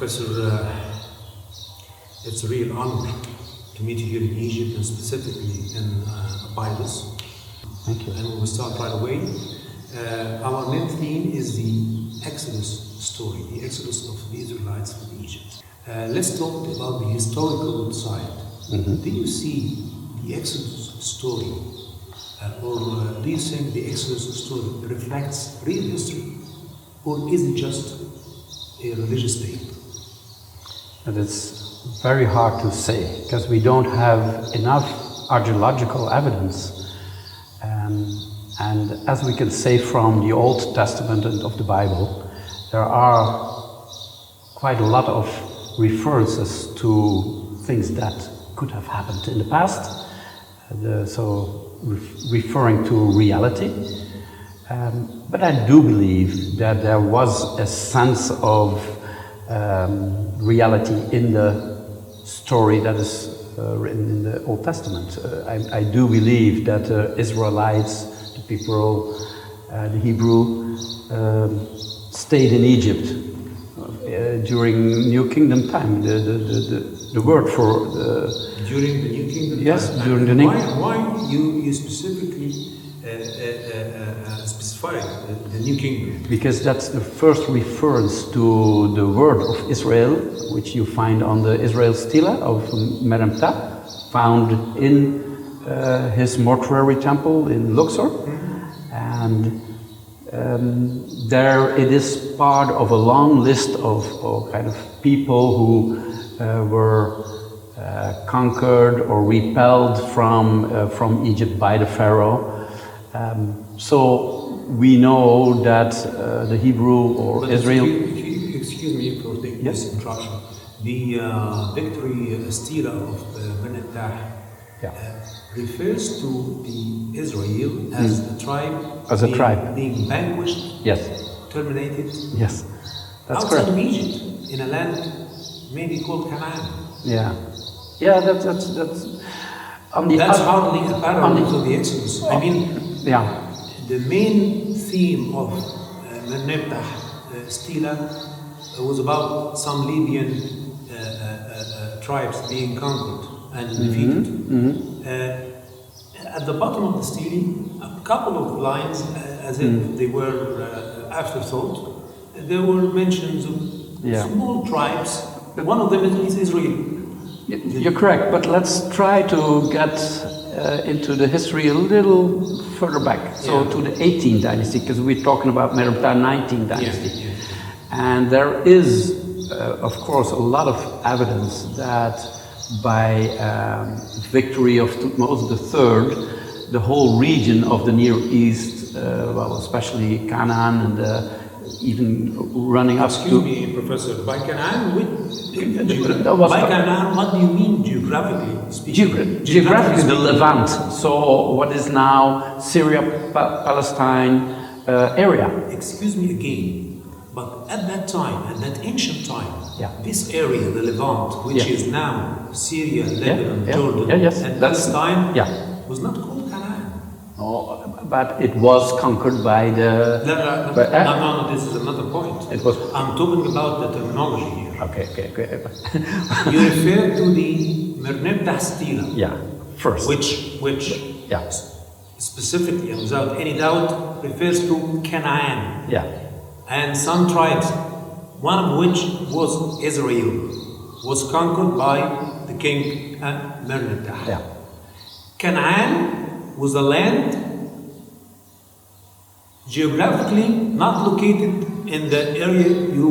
Professor, it's a real honor to meet you here in Egypt and specifically in Abydos. Thank you. And we will start right away. Our main theme is the Exodus story, the Exodus of the Israelites from Egypt. Let's talk about the historical side. Mm-hmm. Do you see the Exodus story, or do you think the Exodus story reflects real history, or is it just a religious tale? And it's very hard to say because we don't have enough archaeological evidence. And as we can say from the Old Testament and of the Bible, there are quite a lot of references to things that could have happened in the past, referring to reality. But I do believe that there was a sense of reality in the story that is written in the Old Testament. I do believe that the Israelites, the people, the Hebrew, stayed in Egypt during New Kingdom time. The word for during the New Kingdom. Yes, time. during the New. Why you specifically specify the New Kingdom? Because that's the first reference to the word of Israel, which you find on the Israel stela of Meremta, found in his mortuary temple in Luxor. And there it is part of a long list of kind of people who were conquered or repelled from Egypt by the Pharaoh. So we know that the Hebrew or but Israel... Excuse me for this interruption. The victory stela of Bennett refers to the Israel as a tribe. As a tribe. Being vanquished. Yes. Terminated. Yes. That's outside correct. of Egypt, in a land maybe called Canaan. Yeah. Yeah, that's on the That's hardly a parallel to the Exodus. I mean, yeah. the main theme of Merneptah stela was about some Libyan tribes being conquered and defeated. At the bottom of the stele, a couple of lines, as if they were afterthought, there were mentions of small tribes. One of them is Israel. You're correct, but let's try to get into the history a little further back. So to the 18th dynasty, because we're talking about Meremta 19th dynasty. And there is, of course, a lot of evidence that by victory of Thutmose III, the whole region of the Near East, well, especially Canaan and even running up Excuse me, Professor, by Canaan, by Canaan, what do you mean geographically speaking? Geographically, the Levant, so what is now Syria, Palestine area. Excuse me again, but at that time, at that ancient time, this area, the Levant, which is now Syria, Lebanon, Jordan, and Palestine, was not called Canaan. No, but it was conquered by the... No, this is another point. It was... I'm talking about the terminology here. Okay. You refer to the Merneptah stela. Yeah, first. Which specifically and without any doubt refers to Canaan. Yeah. And some tribes, one of which was Israel, was conquered by the king Merneptah. Yeah. Canaan was a land geographically not located in the area you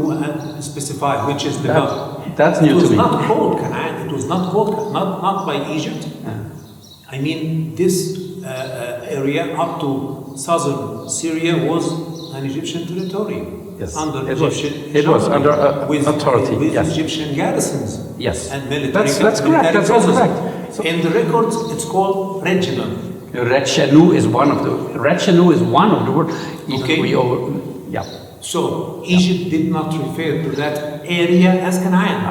specified, which is the Levant. That's new to me. It was not called Canaan. It was not called not by Egypt. I mean, this area up to southern Syria was an Egyptian territory. Yes, under it was under authority. With yes. Egyptian garrisons. Yes, and military. That's correct. That's correct. So, in the records, it's called Reginald. Rechenu is one of the words. Okay. So Egypt did not refer to that area as Canaan.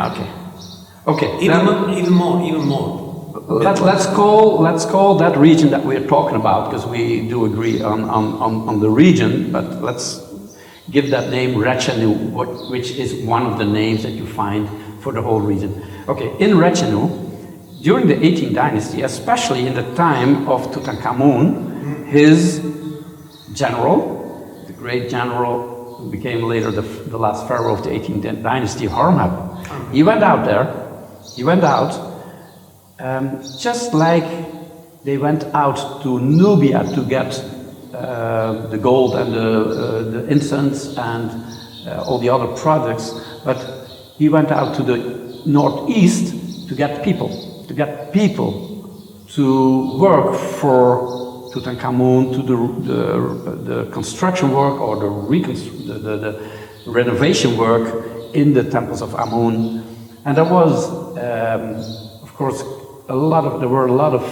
Okay. Even more. Let's call that region that we're talking about, because we do agree on the region. But let's give that name Rechenu, which is one of the names that you find for the whole region. Okay, in Rechenu, during the 18th dynasty, especially in the time of Tutankhamun, his general, the great general who became later the last pharaoh of the 18th dynasty, Horemheb, he went out there, just like they went out to Nubia to get the gold and the incense and all the other products, but he went out to the northeast to get people to work for Tutankhamun, to the construction work or the renovation work in the temples of Amun. And there was, of course, there were a lot of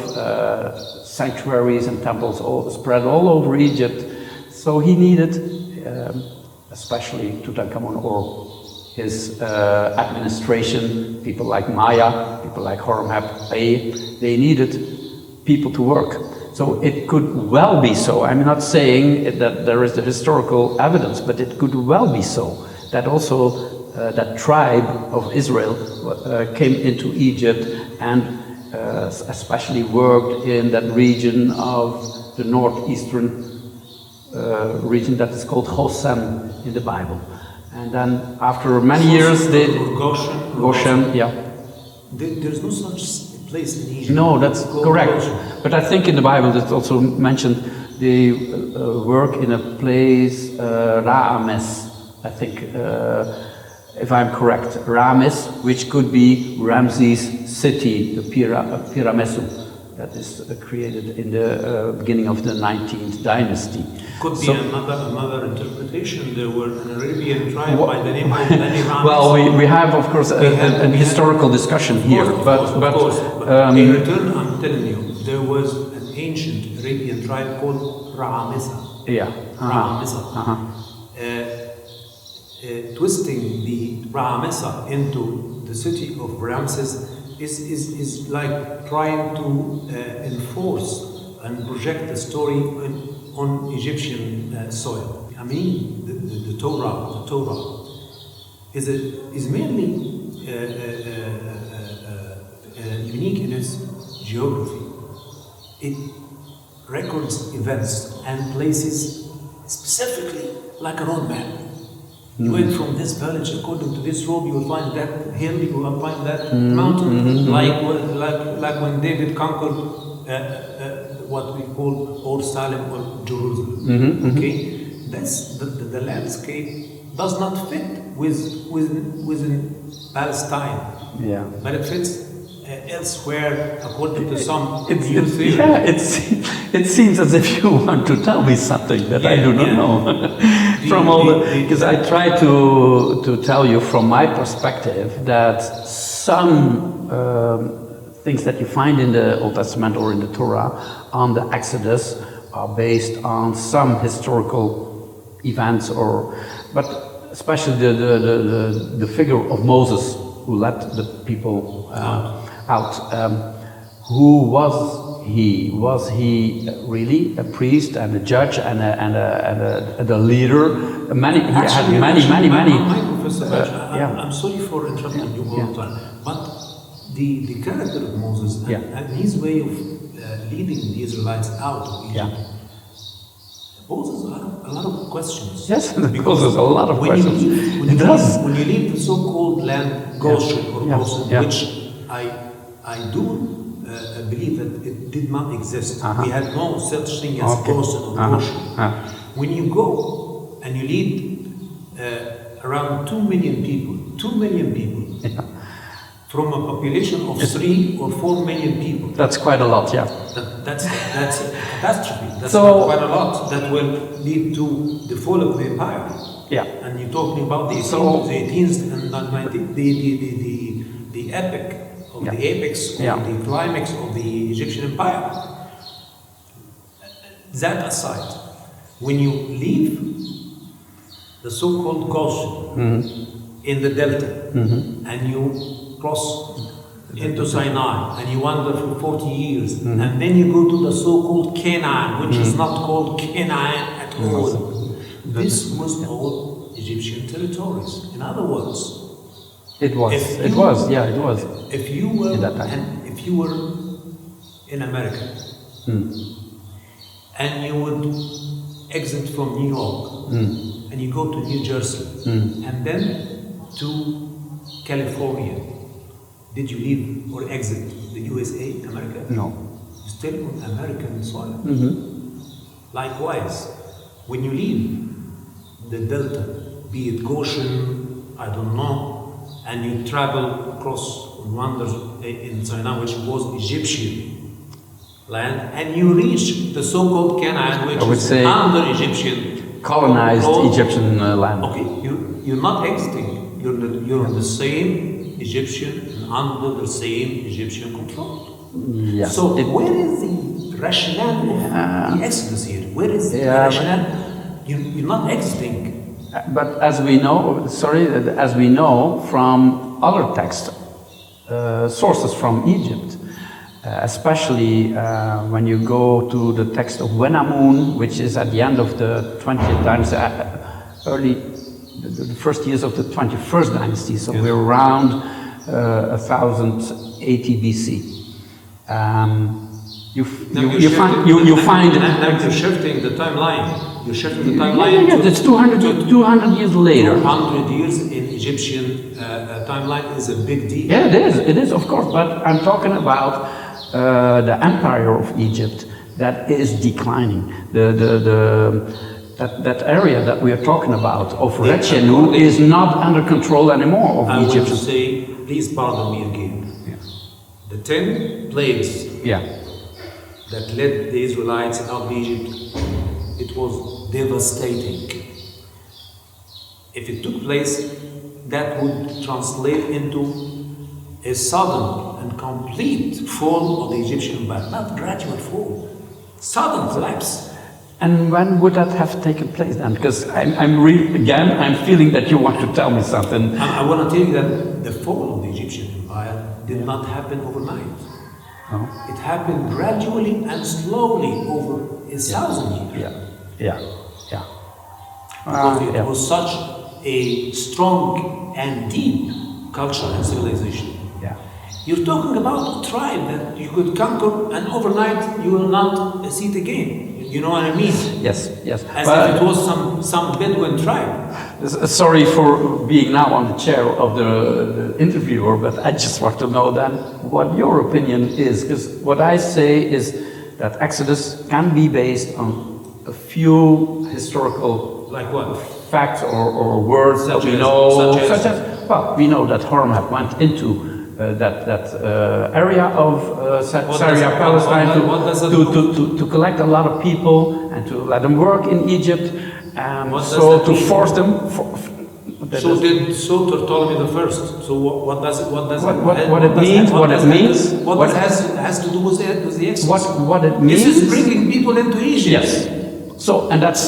sanctuaries and temples spread all over Egypt. So he needed, especially Tutankhamun or his administration, people like Maya, people like Horemheb, they needed people to work. So it could well be so, I'm not saying that there is the historical evidence, but it could well be so, that also that tribe of Israel came into Egypt and especially worked in that region of the northeastern region that is called Goshen in the Bible. And then after many years they... Goshen, yeah. There's no such place in Egypt. No, that's correct. Goshen. But I think in the Bible it's also mentioned they work in a place, Ra'ames, I think, if I'm correct, Rames, which could be Ramses' city, the Pyramesu, that is created in the beginning of the 19th dynasty. Could be another interpretation. There were an Arabian tribe by the name of Bani Rames. Well, we have, of course, an historical discussion here, but in return, I'm telling you, there was an ancient Arabian tribe called Ra'amisa. Yeah. Ra'amisa. Twisting the Ra'amisa into the city of Ramses is like trying to enforce and project the story on Egyptian soil. I mean, the Torah is mainly unique in its geography. It records events and places specifically like a roadmap. You went from this village, according to this road, you will find that hill, you will find that mountain, like when David conquered what we call Or Salim or Jerusalem. Okay, that's the landscape does not fit within Palestine. Yeah, but it fits elsewhere, according to some theory. Yeah, it seems as if you want to tell me something that I do not know. Because I try to tell you from my perspective that some things that you find in the Old Testament or in the Torah on the Exodus are based on some historical events, but especially the figure of Moses who led the people out. Who was he? Was he really a priest and a judge and a leader? He had many. I'm sorry for interrupting you all the time, but the character of Moses and his way of leading the Israelites out of Egypt poses a lot of questions. Yes, it poses a lot of questions. When you leave the so-called land Goshen or Goshen, which I do believe that it did not exist. We had no such thing as Goshen or Goshen. When you go and you lead around 2 million people, from a population of 3 or 4 million people. That's quite a lot, That's a catastrophe. That's quite a lot. That will lead to the fall of the empire. Yeah. And you're talking about the 18th and 19th, the epic. The apex or the climax of the Egyptian empire. That aside, when you leave the so-called Goshen in the delta and you cross into Sinai and you wander for 40 years and then you go to the so-called Canaan, which is not called Canaan at all. this was all Egyptian territories. In other words, it was. It was. If you were in that time. if you were in America and you would exit from New York and you go to New Jersey and then to California, did you leave or exit the USA, America? No. You're still on American soil. Likewise, when you leave the Delta, be it Goshen, I don't know, and you travel across wonders in Sinai, which was Egyptian land, and you reach the so-called Canaan, which is under Egyptian colonized Egyptian land. Okay, you're not exiting. You're on the same Egyptian and under the same Egyptian control. Yes. So where is the rationale of the Exodus here? Where is the rationale? You're not exiting. But as we know from other texts, sources from Egypt, especially when you go to the text of Wenamun, which is at the end of the 20th dynasty, the first years of the 21st dynasty, so we're around 1080 BC. You find. Now you're shifting the timeline. You're shifting the timeline. Yeah, that's 200 years later. 200 years in Egyptian timeline is a big deal. Yeah, it is, of course. But I'm talking about the empire of Egypt that is declining. That area that we are talking about of Rechenu is not under control anymore of Egypt. I will say, please pardon me again. Yeah. The 10 plagues that led the Israelites out of Egypt, it was devastating. If it took place, that would translate into a sudden and complete fall of the Egyptian empire, not gradual fall, sudden collapse. And when would that have taken place then? Because I'm feeling that you want to tell me something. I want to tell you that the fall of the Egyptian empire did not happen overnight. No. It happened gradually and slowly over 1,000 years. Because it was such a strong and deep culture and civilization. You're talking about a tribe that you could conquer and overnight you will not see it again. You know what I mean? Yes. As if it was some Bedouin tribe. Sorry for being now on the chair of the interviewer, but I just want to know then what your opinion is. Because what I say is that Exodus can be based on a few historical facts or words that we know. Such as, well, we know that Horemheb went into that area of Syria, Palestine, to collect a lot of people and to let them work in Egypt, so to force them. So did Ptolemy the First. So what it means? What has to do with the Exodus? What it means? This is bringing people into Egypt. Yes. So and that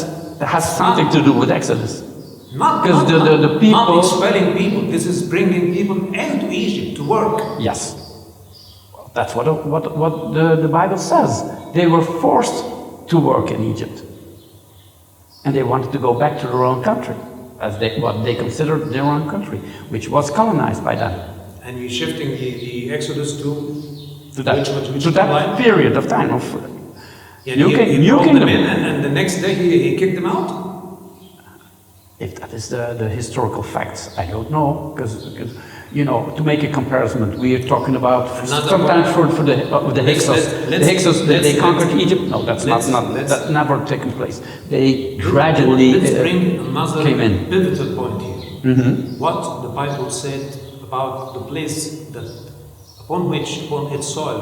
has something to do with Exodus. Because the people, not expelling people. This is bringing people into Egypt to work. Yes, well, that's what the Bible says. They were forced to work in Egypt, and they wanted to go back to their own country, as what they considered their own country, which was colonized by them. And you're shifting the Exodus to that period of time of New Kingdom, and the next day he kicked them out. If that is the historical facts, I don't know, because to make a comparison, we are talking about sometimes for the Hyksos, they conquered Egypt. No, that's that's never taken place. They gradually came in. Pivotal point here. What the Bible said about the place upon its soil,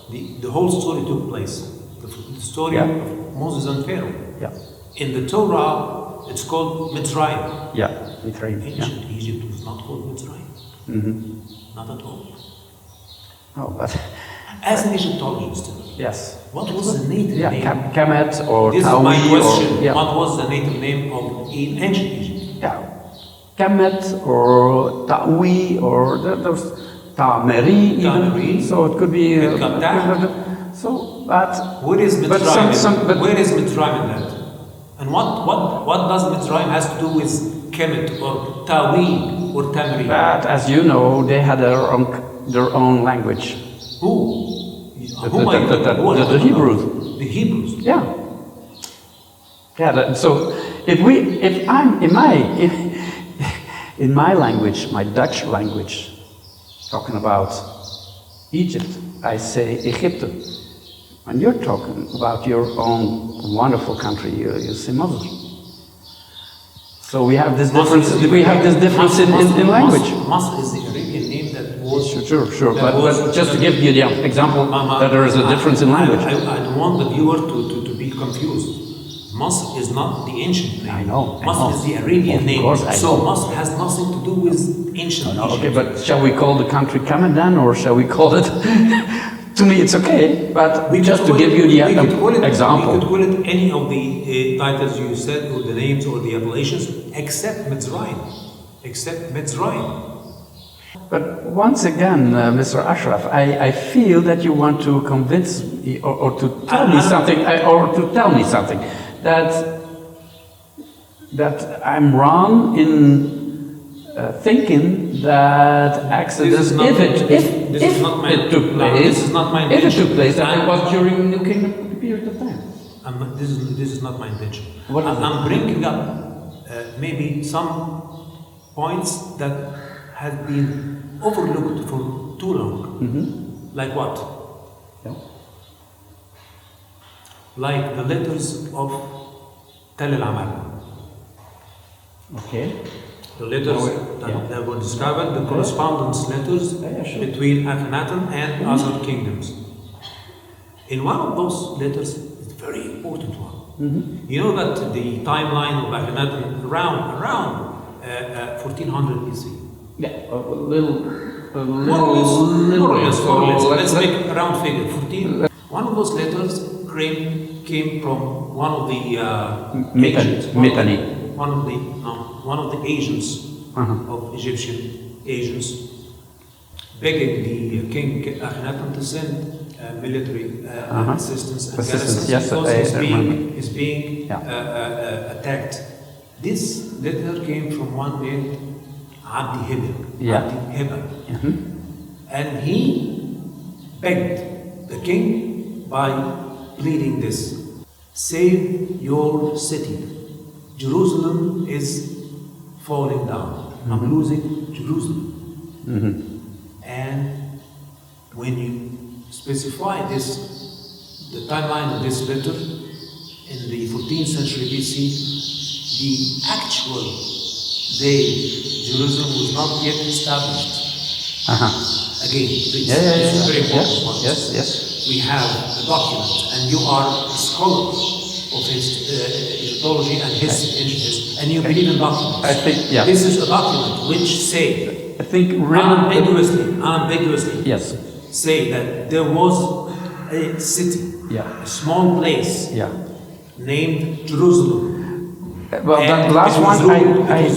the whole story took place. The story of Moses and Pharaoh. Yeah. In the Torah, it's called Mitzrayim. Mitzrayim. Ancient Egypt was not called Mitzrayim. Not at all. Oh, but as an Egyptologist, what was the native name? Kemet or this Tawi. This is my question. What was the native name of ancient Egypt? Kemet or Tawi or those Tameri even. So it could be. But where is Mitzrayim? Where is Mitzrayim in that? And what does Mitzrayim has to do with Kemet or Tawi or Tamri? But as you know, they had their own language. Who? The Hebrews. The Hebrews. Yeah. Yeah. So if I'm in my language, my Dutch language, talking about Egypt, I say Egypte. When you're talking about your own wonderful country, you say Muslim. So we have this difference. We have this difference in language. Masr is the Arabian name that was. Sure. But just to give you the example that there is a difference in language. I don't want the viewer to be confused. Masr is not the ancient name. I know. Masr is the Arabian name. So Masr has nothing to do with ancient. Okay, but shall we call the country Kemet then, or shall we call it? To me, it's okay, but just to give you the example. We could call it any of the titles you said, or the names, or the appellations, except Mitzrayim. But once again, Mr. Ashraf, I feel that you want to convince me, or to tell me something, that I'm wrong in thinking that Exodus, if it took place, then it was during the New Kingdom period of time. This is not my intention. I'm bringing up maybe some points that have been overlooked for too long. Mm-hmm. Like what? Yeah. Like the letters of Tel al-Amal. Okay. The letters that were discovered, the correspondence letters between Akhenaten and other kingdoms. In one of those letters, it's a very important one. Mm-hmm. You know that the timeline of Akhenaten around 1400 BC. Yeah, a little more or less. Let's make a round figure. 14. One of those letters came from one of the one of the agents of Egyptian agents, begging the king Akhenaten to send military assistance and garrisons because he's being attacked. This letter came from one named Abdi Heba. And he begged the king by pleading this: save your city. Jerusalem is falling down. I'm losing Jerusalem. And when you specify this, the timeline of this letter, in the 14th century BC, the actual day Jerusalem was not yet established. Again, this is very important point. Yes. We have a document, and you are a scholar of Egyptology and history, and you believe in documents. I think, this is a document which say, I think unambiguously, yes, say that there was a city, a small place, named Jerusalem. Well, that last it was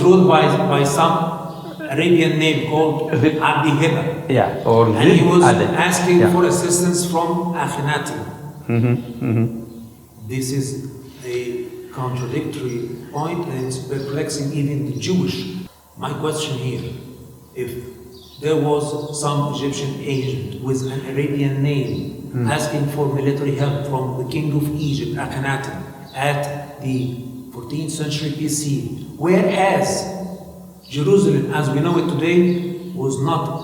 ruled by some Arabian name called Abdi Heba. And he was asking for assistance from Akhenaten. This is a contradictory point, and it's perplexing even the Jewish. My question here, if there was some Egyptian agent with an Arabian name asking for military help from the king of Egypt, Akhenaten, at the 14th century BC, whereas Jerusalem, as we know it today, was not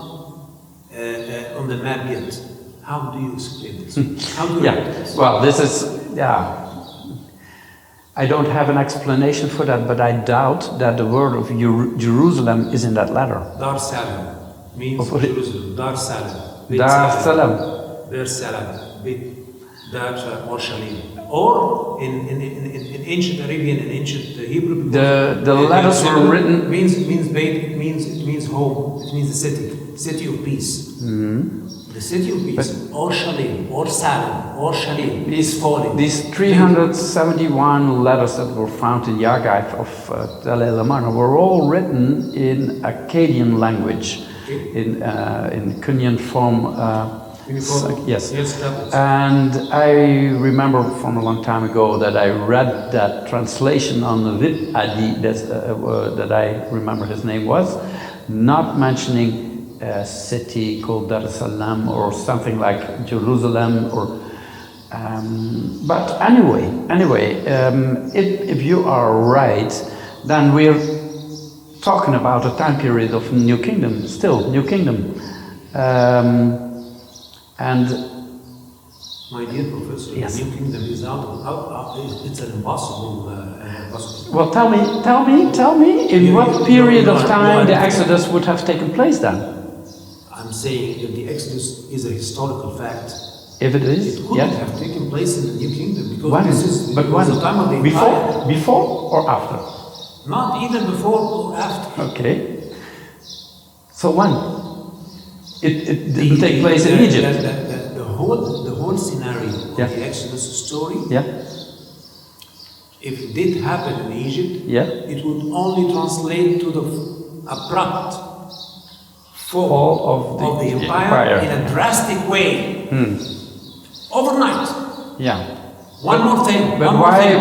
on the map yet. How do you explain this? How do you this? Well, this is, I don't have an explanation for that, but I doubt that the word of Jerusalem is in that letter. Dar Salam means Jerusalem. Dar Salam. Dar Salam. Dar Salam. Dar or Shalim. Or in ancient Arabian and ancient Hebrew, the letters were written. It means home. It means the city of peace. The city of peace, or Shalim, or Salim, or Shalim, is falling. These 371 letters that were found in the archive of Tel el-Amarna were all written in Akkadian language, in Cuneian form. Yes. And I remember from a long time ago that I read that translation on the Vip Adi, that I remember his name was, not mentioning a city called Dar es Salaam or something like Jerusalem or. But anyway, if you are right, then we're talking about a time period of New Kingdom, still New Kingdom. And my dear professor, yes. the New Kingdom is it's an impossible. Well, tell me, in what period of time the Exodus would have taken place then? I'm saying if the Exodus is a historical fact. If it is, it couldn't have taken place in the New Kingdom because this is the time of the empire. Before or after? Not even before or after. Okay. So when? It didn't take place in Egypt. The whole scenario of the Exodus story. Yeah. If it did happen in Egypt, it would only translate to the abrupt fall of the empire in a drastic way. Overnight. Yeah. One more thing. But why?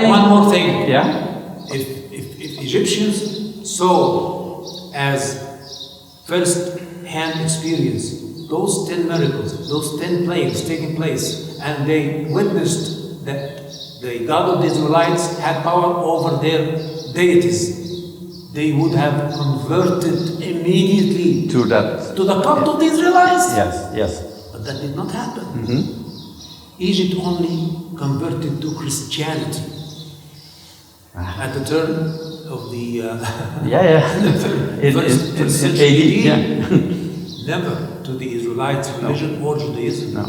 One more thing. Yeah. If Egyptians saw as first-hand experience those 10 miracles, those 10 plagues taking place, and they witnessed that the God of the Israelites had power over their deities, they would have converted immediately to the cult of the Israelites. Yes. But that did not happen. Egypt only converted to Christianity at the turn of the first century AD. Never to the Israelites' religion or Judaism. No.